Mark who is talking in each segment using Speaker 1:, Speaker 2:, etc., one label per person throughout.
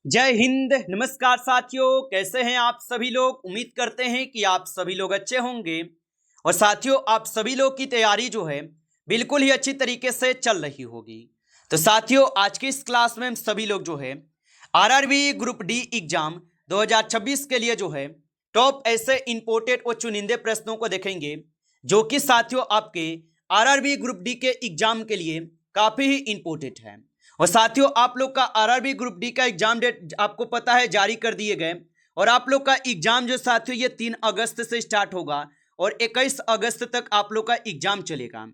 Speaker 1: जय हिंद। नमस्कार साथियों, कैसे हैं आप सभी लोग। उम्मीद करते हैं कि आप सभी लोग अच्छे होंगे। और साथियों, आप सभी लोग की तैयारी जो है बिल्कुल ही अच्छी तरीके से चल रही होगी। तो साथियों, आज की इस क्लास में हम सभी लोग जो है आरआरबी ग्रुप डी एग्जाम 2026 के लिए जो है टॉप ऐसे इंपोर्टेड और चुनिंदे प्रश्नों को देखेंगे, जो कि साथियों आपके आरआरबी ग्रुप डी के एग्जाम के लिए काफी ही इंपोर्टेंट है। और साथियों, आप लोग का आरआरबी ग्रुप डी का एग्जाम डेट आपको पता है जारी कर दिए गए। और आप लोग का एग्जाम जो साथियों ये 3 अगस्त से स्टार्ट होगा और 21 अगस्त तक आप लोग का एग्जाम चलेगा।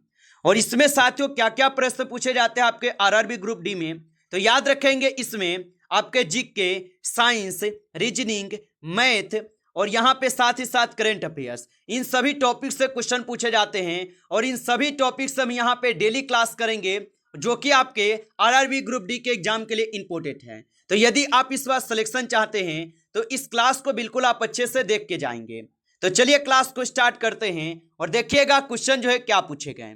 Speaker 1: और इसमें साथियों क्या क्या प्रश्न पूछे जाते हैं आपके आरआरबी ग्रुप डी में, तो याद रखेंगे इसमें आपके जीके, साइंस, रीजनिंग, मैथ और यहाँ पे साथ ही साथ करंट अफेयर्स, इन सभी टॉपिक से क्वेश्चन पूछे जाते हैं। और इन सभी टॉपिक से हम यहाँ पे डेली क्लास करेंगे, जो कि आपके आरआरबी ग्रुप डी के एग्जाम के लिए इंपॉर्टेंट है। तो यदि आप इस बार सिलेक्शन चाहते हैं तो इस क्लास को बिल्कुल आप अच्छे से देख के जाएंगे। तो चलिए क्लास को स्टार्ट करते हैं और देखिएगा क्वेश्चन जो है क्या पूछे गए।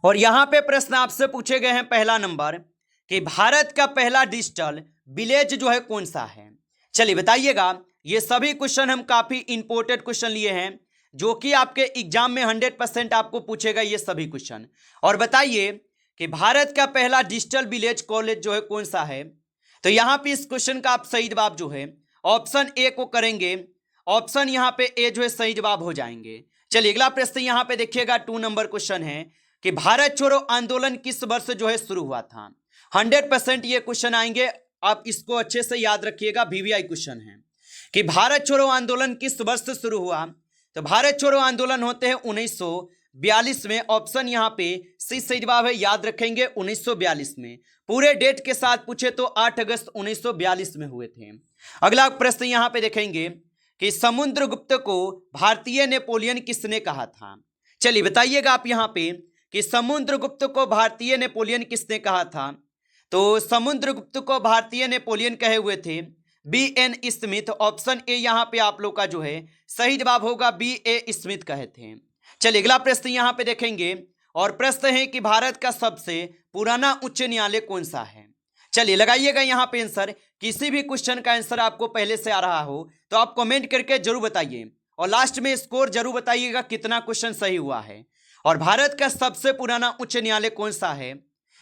Speaker 1: और यहां पे प्रश्न आपसे पूछे गए हैं पहला नंबर कि भारत का पहला डिजिटल विलेज जो है कौन सा है। चलिए बताइएगा। ये सभी क्वेश्चन हम काफी इंपॉर्टेंट क्वेश्चन लिए हैं, जो कि आपके एग्जाम में 100% आपको पूछेगा ये सभी क्वेश्चन। और बताइए कि भारत का पहला डिजिटल विलेज कॉलेज जो है कौन सा है। तो यहां पे इस क्वेश्चन का आप सही जवाब जो है ऑप्शन ए को करेंगे। ऑप्शन यहां पे ए जो है सही जवाब हो जाएंगे। चलिए अगला प्रश्न यहां पे देखिएगा, 2 नंबर क्वेश्चन है कि भारत छोड़ो आंदोलन किस वर्ष जो है शुरू हुआ था। 100% ये क्वेश्चन आएंगे, आप इसको अच्छे से याद रखिएगा। वीवीआई क्वेश्चन है कि भारत छोड़ो आंदोलन किस वर्ष से शुरू हुआ। तो भारत छोड़ो आंदोलन होते हैं 1942 में। ऑप्शन यहाँ पे सी सही जवाब है, याद रखेंगे 1942 में। पूरे डेट के साथ पूछे तो 8 अगस्त 1942 में हुए थे। अगला प्रश्न यहाँ पे देखेंगे कि समुद्रगुप्त को भारतीय नेपोलियन किसने कहा था। चलिए बताइएगा आप यहाँ पे कि समुद्रगुप्त को भारतीय नेपोलियन किसने कहा था। तो समुद्रगुप्त को भारतीय नेपोलियन कहे हुए थे बी.एन. स्मिथ। ऑप्शन ए यहाँ पे आप लोग का जो है सही जवाब होगा, बी.ए. स्मिथ कहे थे। चलिए अगला प्रश्न यहाँ पे देखेंगे और प्रश्न है कि भारत का सबसे पुराना उच्च न्यायालय कौन सा है। चलिए लगाइएगा यहाँ पे आंसर। किसी भी क्वेश्चन का आंसर आपको पहले से आ रहा हो तो आप कमेंट करके जरूर बताइए और लास्ट में स्कोर जरूर बताइएगा कितना क्वेश्चन सही हुआ है। और भारत का सबसे पुराना उच्च न्यायालय कौन सा है,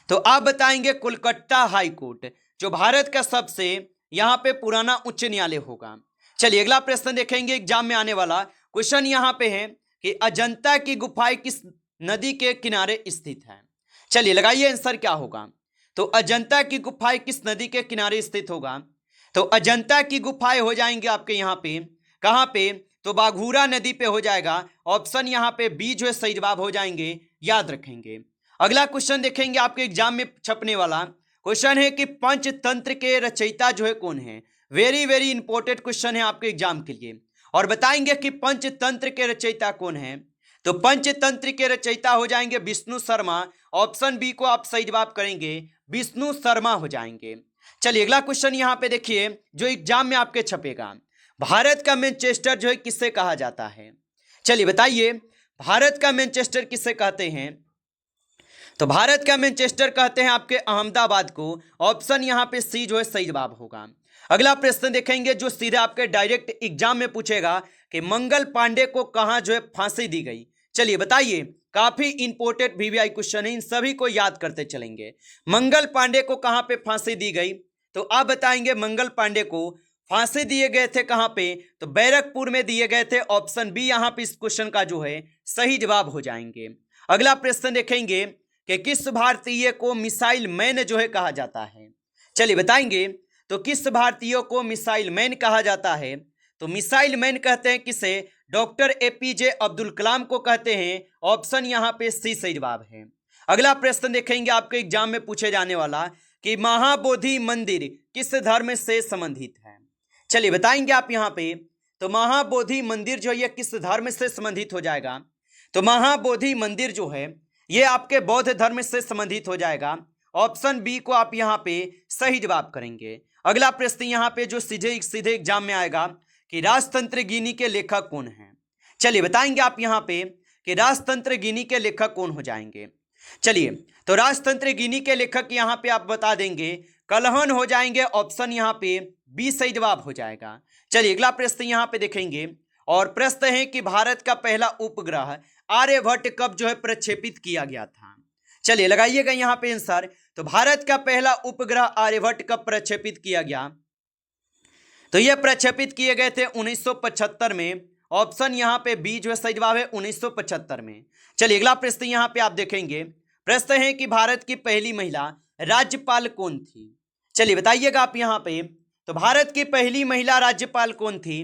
Speaker 1: तो आप बताएंगे कोलकाता हाई कोर्ट, जो भारत का सबसे यहाँ पे पुराना उच्च न्यायालय होगा। चलिए अगला प्रश्न देखेंगे, एग्जाम में आने वाला क्वेश्चन यहाँ पे है कि अजंता की गुफाएं किस नदी के किनारे स्थित है। चलिए लगाइए आंसर क्या होगा। तो अजंता की गुफाएं किस नदी के किनारे स्थित होगा। तो अजंता की गुफाएं हो जाएंगे आपके यहाँ पे कहाँ पे, तो बाघूरा नदी पे हो जाएगा। ऑप्शन यहाँ पे बी जो है सही जवाब हो जाएंगे, याद रखेंगे। अगला क्वेश्चन देखेंगे आपके एग्जाम में छपने वाला क्वेश्चन है कि पंचतंत्र के रचयिता जो है कौन है। वेरी वेरी इंपॉर्टेंट क्वेश्चन है आपके एग्जाम के लिए। और बताएंगे कि पंचतंत्र के रचयिता कौन है। तो पंचतंत्र के रचयिता हो जाएंगे विष्णु शर्मा। ऑप्शन बी को आप सही जवाब करेंगे, विष्णु शर्मा हो जाएंगे। चलिए अगला क्वेश्चन यहाँ पे देखिए जो एग्जाम में आपके छपेगा। भारत का मैनचेस्टर जो है किससे कहा जाता है। चलिए बताइए, भारत का मैनचेस्टर किससे कहते हैं। तो भारत का मैनचेस्टर कहते हैं आपके अहमदाबाद को। ऑप्शन यहाँ पे सी जो है सही जवाब होगा। अगला प्रश्न देखेंगे जो सीधे आपके डायरेक्ट एग्जाम में पूछेगा कि मंगल पांडे को कहां जो है फांसी दी गई। चलिए बताइए, काफी इंपॉर्टेंट वीवीआई क्वेश्चन है, इन सभी को याद करते चलेंगे। मंगल पांडे को कहां पे फांसी दी गई, तो आप बताएंगे मंगल पांडे को फांसी दिए गए थे कहां पे, तो बैरकपुर में दिए गए थे। ऑप्शन बी यहाँ पे इस क्वेश्चन का जो है सही जवाब हो जाएंगे। अगला प्रश्न देखेंगे कि किस भारतीय को मिसाइल मैन जो है कहा जाता है। चलिए बताएंगे, तो किस भारतीय को मिसाइल मैन कहा जाता है। तो मिसाइल मैन कहते हैं किसे, डॉक्टर एपीजे अब्दुल कलाम को कहते हैं। ऑप्शन यहाँ पे सी सही जवाब है। अगला प्रश्न देखेंगे आपके एग्जाम में पूछे जाने वाला कि महाबोधि मंदिर किस धर्म से संबंधित है। चलिए बताएंगे आप यहाँ पे, तो महाबोधि मंदिर जो है किस धर्म से संबंधित हो जाएगा। तो महाबोधि मंदिर जो है ये आपके बौद्ध धर्म से संबंधित हो जाएगा। ऑप्शन बी को आप यहाँ पे सही जवाब करेंगे। अगला प्रश्न यहाँ पे जो सीधे सीधे एग्जाम में आएगा कि राजतंत्र गिनी के लेखक कौन है। चलिए बताएंगे आप यहाँ पे कि राजतंत्र गिनी के लेखक कौन हो जाएंगे। चलिए, तो राजतंत्र गिनी के लेखक यहाँ पे आप बता देंगे कलहन हो जाएंगे। ऑप्शन यहाँ पे बी सही जवाब हो जाएगा। चलिए अगला प्रश्न यहाँ पे देखेंगे और प्रश्न है कि भारत का पहला उपग्रह आर्यभट्ट कब जो है प्रक्षेपित किया गया था। चलिए लगाइएगा यहाँ पे आंसर। तो भारत का पहला उपग्रह आर्यभट्ट कब प्रक्षेपित किया गया, तो यह प्रक्षेपित किए गए थे 1975 में। ऑप्शन यहाँ पे बी जो है सही जवाब है 1975 में। चलिए अगला प्रश्न यहाँ पे आप देखेंगे। प्रश्न है कि भारत की पहली महिला राज्यपाल कौन थी। चलिए बताइएगा आप यहाँ पे। तो भारत की पहली महिला राज्यपाल कौन थी,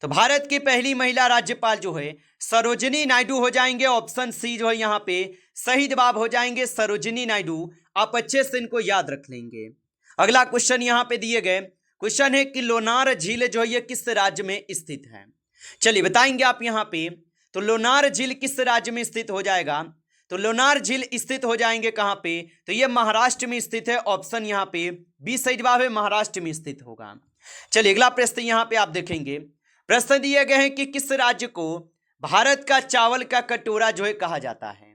Speaker 1: तो भारत की पहली महिला राज्यपाल जो है सरोजिनी नायडू हो जाएंगे। ऑप्शन सी जो है यहाँ पे सही जवाब हो जाएंगे सरोजिनी नायडू। आप अच्छे से इनको याद रख लेंगे। अगला क्वेश्चन यहाँ पे दिए गए क्वेश्चन है कि लोनार झील जो है ये किस राज्य में स्थित है। चलिए बताएंगे आप यहाँ पे। तो लोनार झील किस राज्य में स्थित हो जाएगा, तो लोनार झील स्थित हो जाएंगे कहाँ पे, तो ये महाराष्ट्र में स्थित है। ऑप्शन यहाँ पे बी सही जवाब है महाराष्ट्र में स्थित होगा। चलिए अगला प्रश्न यहाँ पे आप देखेंगे। प्रश्न दिए गए हैं कि किस राज्य को भारत का चावल का कटोरा जो है कहा जाता है।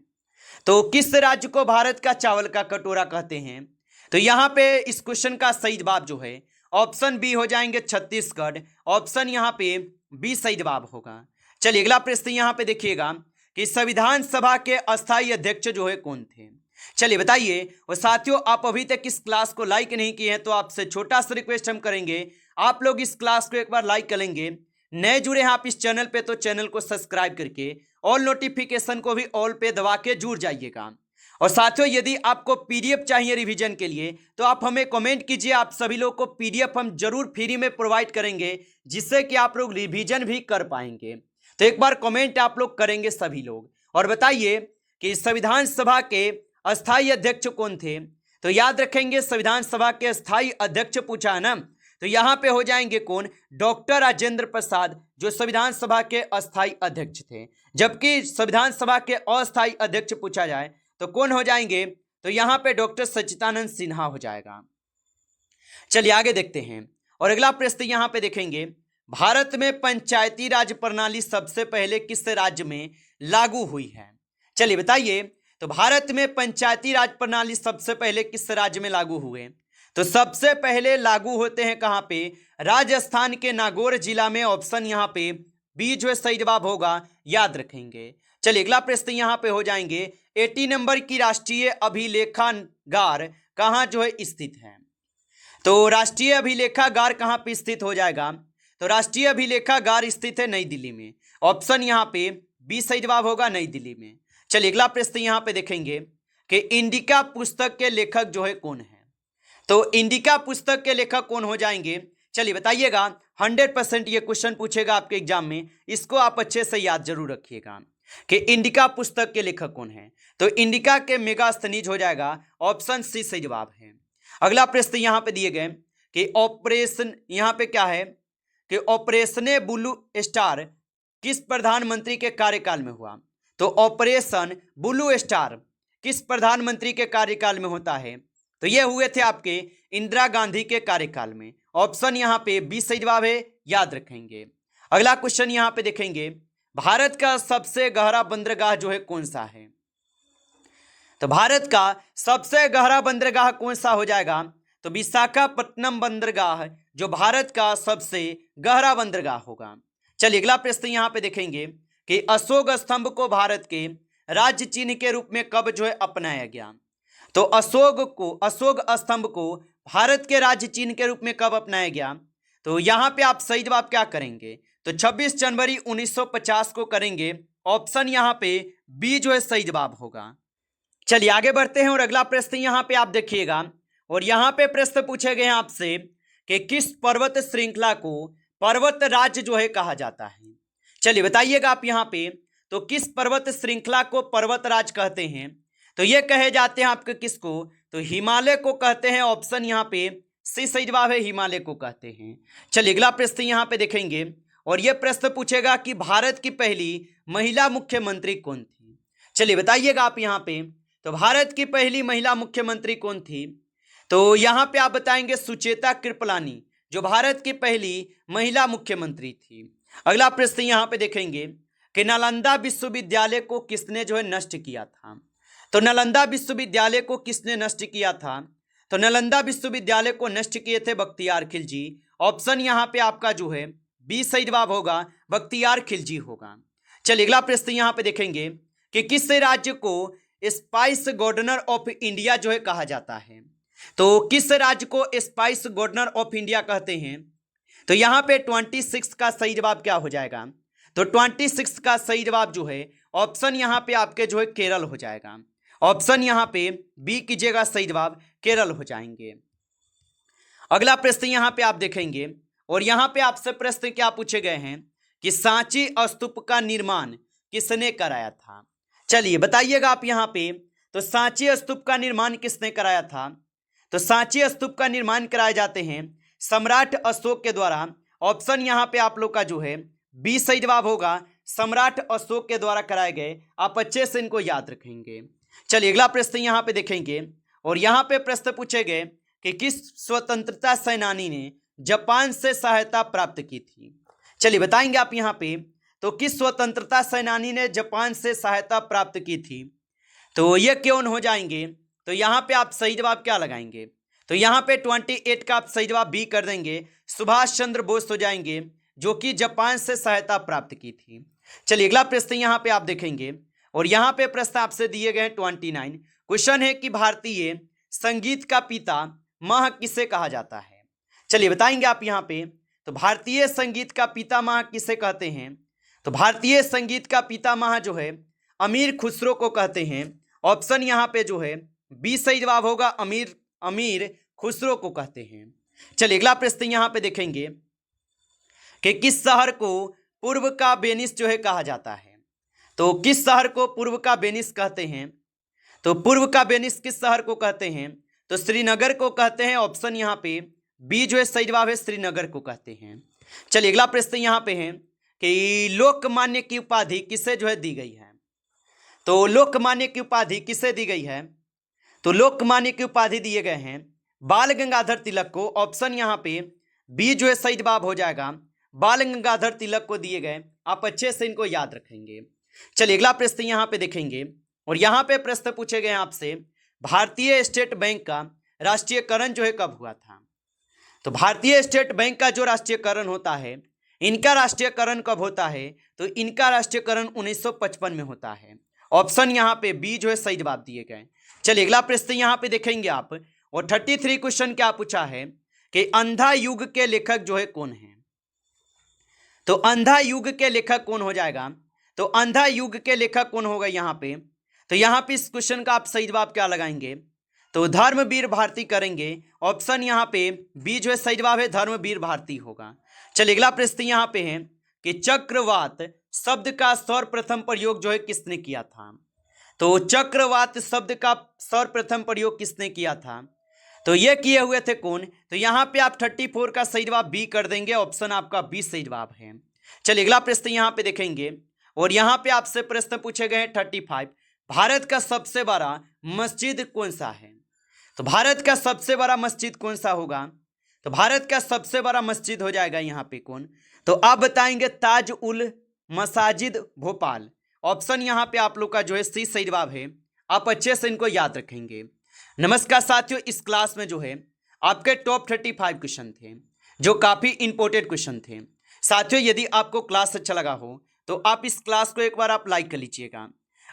Speaker 1: तो किस राज्य को भारत का चावल का कटोरा कहते हैं, तो यहाँ पे इस क्वेश्चन का सही जवाब जो है ऑप्शन बी हो जाएंगे छत्तीसगढ़। ऑप्शन यहाँ पे बी सही जवाब होगा। चलिए अगला प्रश्न यहाँ पे देखिएगा कि संविधान सभा के अस्थायी अध्यक्ष जो है कौन थे। चलिए बताइए। और साथियों आप अभी तक इस क्लास को लाइक नहीं किए हैं तो आपसे छोटा सा रिक्वेस्ट हम करेंगे, आप लोग इस क्लास को एक बार लाइक करेंगे। नए जुड़े हैं आप इस चैनल पे तो चैनल को सब्सक्राइब करके ऑल नोटिफिकेशन को भी ऑल पे दबा के जुड़ जाइएगा। और साथियों यदि आपको पीडीएफ चाहिए रिवीजन के लिए तो आप हमें कमेंट कीजिए। आप सभी लोग को पीडीएफ हम जरूर फ्री में प्रोवाइड करेंगे जिससे कि आप लोग रिवीजन भी कर पाएंगे। तो एक बार कमेंट आप लोग करेंगे सभी लोग और बताइए कि संविधान सभा के अस्थायी अध्यक्ष कौन थे। तो याद रखेंगे संविधान सभा के अस्थायी अध्यक्ष पूछा है ना, तो यहाँ पे हो जाएंगे कौन, डॉक्टर राजेंद्र प्रसाद जो संविधान सभा के अस्थायी अध्यक्ष थे। जबकि संविधान सभा के अस्थायी अध्यक्ष पूछा जाए तो कौन हो जाएंगे, तो यहाँ पे डॉक्टर सच्चिदानंद सिन्हा हो जाएगा। चलिए आगे देखते हैं और अगला प्रश्न यहाँ पे देखेंगे। भारत में पंचायती राज प्रणाली सबसे पहले किस राज्य में लागू हुई है। चलिए बताइए। तो भारत में पंचायती राज प्रणाली सबसे पहले किस राज्य में लागू हुए, तो सबसे पहले लागू होते हैं कहाँ पे, राजस्थान के नागौर जिला में। ऑप्शन यहाँ पे बी जो है सही जवाब होगा, याद रखेंगे। चलिए अगला प्रश्न यहाँ पे हो जाएंगे 80 नंबर की राष्ट्रीय अभिलेखागार कहाँ जो है स्थित है। तो राष्ट्रीय अभिलेखागार कहाँ पे स्थित हो जाएगा, तो राष्ट्रीय अभिलेखागार स्थित है नई दिल्ली में। ऑप्शन यहाँ पे बी सही जवाब होगा नई दिल्ली में। चलिए अगला प्रश्न यहाँ पे देखेंगे कि इंडिका पुस्तक के लेखक जो है कौन है। तो इंडिका पुस्तक के लेखक कौन हो जाएंगे, चलिए बताइएगा। 100% ये क्वेश्चन पूछेगा आपके एग्जाम में, इसको आप अच्छे से याद जरूर रखिएगा कि इंडिका पुस्तक के लेखक कौन है। तो इंडिका के मेगास्थनीज हो जाएगा। ऑप्शन सी सही जवाब है। अगला प्रश्न यहाँ पे दिए गए कि ऑपरेशन यहाँ पे क्या है कि ऑपरेशन ब्लू स्टार किस प्रधानमंत्री के कार्यकाल में हुआ। तो ऑपरेशन ब्लू स्टार किस प्रधानमंत्री के कार्यकाल में होता है, तो ये हुए थे आपके इंदिरा गांधी के कार्यकाल में। ऑप्शन यहाँ पे बी सही जवाब है, याद रखेंगे। अगला क्वेश्चन यहाँ पे देखेंगे। भारत का सबसे गहरा बंदरगाह जो है कौन सा है। तो भारत का सबसे गहरा बंदरगाह कौन सा हो जाएगा, तो विशाखापट्टनम बंदरगाह जो भारत का सबसे गहरा बंदरगाह होगा। चलिए अगला प्रश्न यहाँ पे देखेंगे कि अशोक स्तंभ को भारत के राज्य चिन्ह के रूप में कब जो है अपनाया गया। तो अशोक स्तंभ को भारत के राज्य चिन्ह के रूप में कब अपनाया गया, तो यहाँ पे आप सही जवाब क्या करेंगे, तो 26 जनवरी 1950 को करेंगे। ऑप्शन यहाँ पे बी जो है सही जवाब होगा। चलिए आगे बढ़ते हैं और अगला प्रश्न यहाँ पे आप देखिएगा और यहाँ पे प्रश्न पूछे गए हैं आपसे कि किस पर्वत श्रृंखला को पर्वत राज्य जो है कहा जाता है। चलिए बताइएगा आप यहाँ पे। तो किस पर्वत श्रृंखला को पर्वत राज कहते हैं, तो ये कहे जाते हैं आपके किसको, तो हिमालय को कहते हैं। ऑप्शन यहाँ पे सी सही जवाब है, हिमालय को कहते हैं। चलिए अगला प्रश्न यहाँ पे देखेंगे और ये प्रश्न पूछेगा कि भारत की पहली महिला मुख्यमंत्री कौन थी। चलिए बताइएगा आप यहाँ पे। तो भारत की पहली महिला मुख्यमंत्री कौन थी, तो यहाँ पे आप बताएंगे सुचेता कृपलानी जो भारत की पहली महिला मुख्यमंत्री थी। अगला प्रश्न यहाँ पे देखेंगे कि नालंदा विश्वविद्यालय को किसने जो है नष्ट किया था। तो नालंदा विश्वविद्यालय को किसने नष्ट किया था, तो नालंदा विश्वविद्यालय को नष्ट किए थे बख्तियार खिलजी। ऑप्शन यहाँ पे आपका जो है बी सही जवाब होगा, बख्तियार खिलजी होगा। चलिए अगला प्रश्न यहाँ पे देखेंगे कि किस राज्य को स्पाइस गवर्नर ऑफ इंडिया जो है कहा जाता है। तो किस राज्य को स्पाइस गवर्नर ऑफ इंडिया कहते हैं। तो यहाँ पे 26 का सही जवाब क्या हो जाएगा। तो 26 का सही जवाब जो है ऑप्शन यहाँ पे आपके जो है केरल हो जाएगा। ऑप्शन यहाँ पे बी कीजिएगा, सही जवाब केरल हो जाएंगे। अगला प्रश्न यहाँ पे आप देखेंगे और यहाँ पे आपसे प्रश्न क्या पूछे गए हैं कि सांची स्तूप का निर्माण किसने कराया था। चलिए बताइएगा आप यहाँ पे। तो सांची स्तूप का निर्माण किसने कराया था। तो सांची स्तूप का निर्माण कराए जाते हैं सम्राट अशोक के द्वारा। ऑप्शन यहाँ पे आप लोग का जो है बी सही जवाब होगा, सम्राट अशोक के द्वारा कराए गए। आप अच्छे से इनको याद रखेंगे। चलिए अगला प्रश्न यहाँ पे देखेंगे और यहाँ पे प्रश्न पूछे गए कि किस स्वतंत्रता सेनानी ने जापान से सहायता प्राप्त की थी। चलिए बताएंगे आप यहाँ पे। तो किस स्वतंत्रता सेनानी ने जापान से सहायता प्राप्त की थी। तो ये क्यों हो जाएंगे। तो यहाँ पे आप सही जवाब क्या लगाएंगे। तो यहाँ पे 28 का आप सही जवाब बी कर देंगे, सुभाष चंद्र बोस हो जाएंगे, जो कि जापान से सहायता प्राप्त की थी। चलिए अगला प्रश्न यहाँ पे आप देखेंगे और यहाँ पे प्रश्न आपसे दिए गए 29 क्वेश्चन है कि भारतीय संगीत का पिता माह किसे कहा जाता है। चलिए बताएंगे आप यहाँ पे। तो भारतीय संगीत का पितामह किसे कहते हैं। तो भारतीय संगीत का पितामह जो है अमीर खुसरो को कहते हैं। ऑप्शन यहाँ पे जो है बी सही जवाब होगा, अमीर खुसरो को कहते हैं। चलिए अगला प्रश्न यहाँ पे देखेंगे कि किस शहर को पूर्व का वेनिस जो है कहा जाता है। तो किस शहर को पूर्व का वेनिस कहते हैं। तो पूर्व का वेनिस किस शहर को कहते हैं। तो श्रीनगर को कहते हैं। ऑप्शन यहाँ पे बी जो है सही जवाब है, श्रीनगर को कहते हैं। चलिए अगला प्रश्न यहाँ पे है कि लोकमान्य की उपाधि किसे जो है दी गई है। तो लोकमान्य की उपाधि किसे दी गई है। तो लोकमान्य की उपाधि दिए गए हैं बाल गंगाधर तिलक को। ऑप्शन यहाँ पे बी जो है सही जवाब हो जाएगा, बाल गंगाधर तिलक को दिए गए। आप अच्छे से इनको याद रखेंगे। चलिए अगला प्रश्न यहाँ पे देखेंगे और यहाँ पे प्रश्न पूछे गए आपसे भारतीय स्टेट बैंक का राष्ट्रीयकरण जो है कब हुआ था। तो भारतीय स्टेट बैंक का जो राष्ट्रीयकरण होता है, इनका राष्ट्रीयकरण कब होता है। तो इनका राष्ट्रीयकरण 1955 में होता है। ऑप्शन यहाँ पे बी जो है सही जवाब दिए गए। चलिए अगला प्रश्न यहाँ पे देखेंगे आप और 33 क्वेश्चन क्या पूछा है कि अंधा युग के लेखक जो है कौन है। तो अंधा युग के लेखक कौन हो जाएगा। तो अंधा युग के लेखक कौन होगा यहाँ पे। तो यहाँ पे इस क्वेश्चन का आप सही जवाब क्या लगाएंगे। तो धर्मवीर भारती करेंगे। ऑप्शन यहाँ पे बी जो है सही जवाब है, धर्मवीर भारती होगा। चलिए अगला प्रश्न यहाँ पे है कि चक्रवात शब्द का सर्वप्रथम प्रयोग जो है किसने किया था। तो चक्रवात शब्द का सर्वप्रथम प्रयोग किसने किया था। तो ये किए हुए थे कौन। तो यहाँ पे आप 34 का सही जवाब बी कर देंगे। ऑप्शन आपका बी सही जवाब है। चलिए अगला प्रश्न यहाँ पे देखेंगे और यहाँ पे आपसे प्रश्न पूछे गए हैं 35 भारत का सबसे बड़ा मस्जिद कौन सा है। तो भारत का सबसे बड़ा मस्जिद कौन सा होगा। तो भारत का सबसे बड़ा मस्जिद हो जाएगा यहाँ पे कौन। तो आप बताएंगे ताज उल मसाजिद भोपाल। ऑप्शन यहाँ पे आप लोग का जो है सी सही जवाब है। आप अच्छे से इनको याद रखेंगे। नमस्कार साथियों, इस क्लास में जो है आपके टॉप 35 क्वेश्चन थे जो काफ़ी इंपॉर्टेंट क्वेश्चन थे। साथियों यदि आपको क्लास अच्छा लगा हो तो आप इस क्लास को एक बार आप लाइक कर लीजिएगा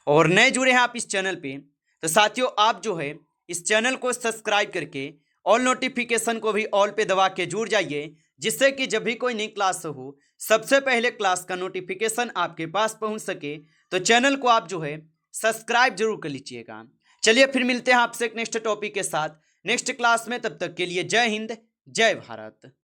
Speaker 1: और नए जुड़े हैं आप इस चैनल पे तो साथियों आप जो है इस चैनल को सब्सक्राइब करके ऑल नोटिफिकेशन को भी ऑल पे दबा के जुड़ जाइए, जिससे कि जब भी कोई नई क्लास हो सबसे पहले क्लास का नोटिफिकेशन आपके पास पहुंच सके। तो चैनल को आप जो है सब्सक्राइब जरूर कर लीजिएगा। चलिए फिर मिलते हैं आपसे एक नेक्स्ट टॉपिक के साथ नेक्स्ट क्लास में। तब तक के लिए जय हिंद, जय भारत।